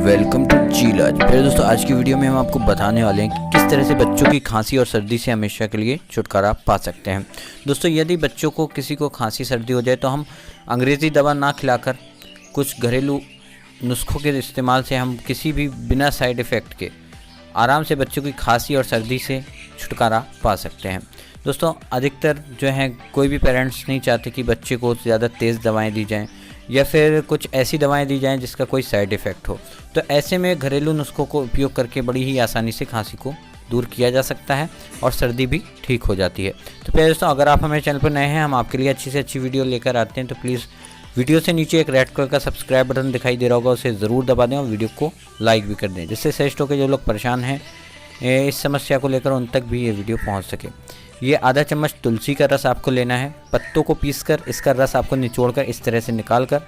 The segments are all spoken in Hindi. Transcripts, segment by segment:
Welcome to जीलाज। फिर दोस्तों आज की वीडियो में हम आपको बताने वाले हैं कि किस तरह से बच्चों की खांसी और सर्दी से हमेशा के लिए छुटकारा पा सकते हैं। दोस्तों यदि बच्चों को किसी को खांसी सर्दी हो जाए तो हम अंग्रेज़ी दवा ना खिलाकर कुछ घरेलू नुस्खों के इस्तेमाल से हम किसी भी बिना साइड इफ़ेक्ट के आराम से बच्चों की खांसी और सर्दी से छुटकारा पा सकते हैं। दोस्तों अधिकतर जो है कोई भी पेरेंट्स नहीं चाहते कि बच्चे को ज़्यादा तेज़ दवाएं दी जाएं या फिर कुछ ऐसी दवाएं दी जाएं जिसका कोई साइड इफ़ेक्ट हो। तो ऐसे में घरेलू नुस्खों को उपयोग करके बड़ी ही आसानी से खांसी को दूर किया जा सकता है और सर्दी भी ठीक हो जाती है। तो प्यारे दोस्तों, अगर आप हमारे चैनल पर नए हैं, हम आपके लिए अच्छी से अच्छी वीडियो लेकर आते हैं, तो प्लीज़ वीडियो से नीचे एक रेड कलर का सब्सक्राइब बटन दिखाई दे रहा होगा, उसे ज़रूर दबा दें और वीडियो को लाइक भी कर दें, जिससे सजेस्ट हो के जो लोग परेशान हैं इस समस्या को लेकर उन तक भी ये वीडियो पहुंच सके। ये आधा चम्मच तुलसी का रस आपको लेना है। पत्तों को पीसकर इसका रस आपको निचोड़कर इस तरह से निकाल कर,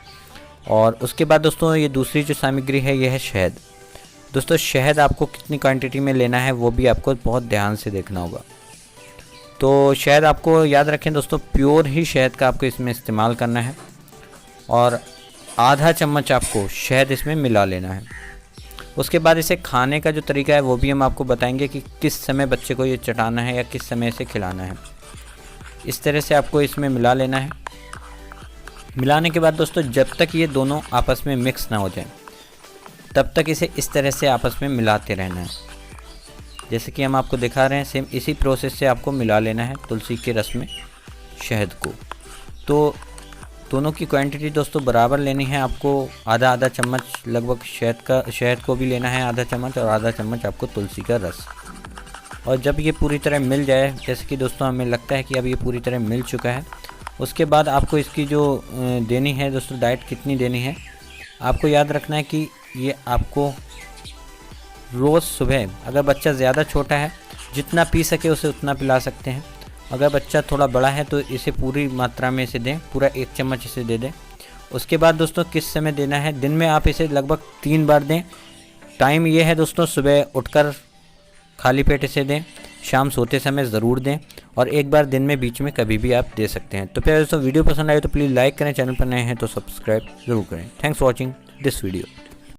और उसके बाद दोस्तों ये दूसरी जो सामग्री है ये है शहद। दोस्तों शहद आपको कितनी क्वांटिटी में लेना है वो भी आपको बहुत ध्यान से देखना होगा। तो शहद आपको याद रखें दोस्तों, प्योर ही शहद का आपको इसमें इस्तेमाल करना है और आधा चम्मच आपको शहद इसमें मिला लेना है। उसके बाद इसे खाने का जो तरीका है वो भी हम आपको बताएंगे कि किस समय बच्चे को ये चटाना है या किस समय इसे खिलाना है। इस तरह से आपको इसमें मिला लेना है। मिलाने के बाद दोस्तों जब तक ये दोनों आपस में मिक्स ना हो जाए तब तक इसे इस तरह से आपस में मिलाते रहना है। जैसे कि हम आपको दिखा रहे हैं, सेम इसी प्रोसेस से आपको मिला लेना है तुलसी के रस में शहद को। तो दोनों की क्वांटिटी दोस्तों बराबर लेनी है आपको। आधा आधा चम्मच लगभग शहद को भी लेना है, आधा चम्मच, और आधा चम्मच आपको तुलसी का रस। और जब ये पूरी तरह मिल जाए, जैसे कि दोस्तों हमें लगता है कि अब ये पूरी तरह मिल चुका है, उसके बाद आपको इसकी जो देनी है दोस्तों, डाइट कितनी देनी है आपको याद रखना है कि ये आपको रोज़ सुबह, अगर बच्चा ज़्यादा छोटा है जितना पी सके उसे उतना पिला सकते हैं। अगर बच्चा थोड़ा बड़ा है तो इसे पूरी मात्रा में इसे दें, पूरा 1 चम्मच इसे दे दें। उसके बाद दोस्तों किस समय देना है, दिन में आप इसे लगभग 3 बार दें। टाइम ये है दोस्तों, सुबह उठकर खाली पेट इसे दें, शाम सोते समय ज़रूर दें, और एक बार दिन में बीच में कभी भी आप दे सकते हैं। तो प्यारे दोस्तों वीडियो पसंद आए तो प्लीज़ लाइक करें, चैनल पर नए हैं तो सब्सक्राइब ज़रूर करें। Thanks for watching this video.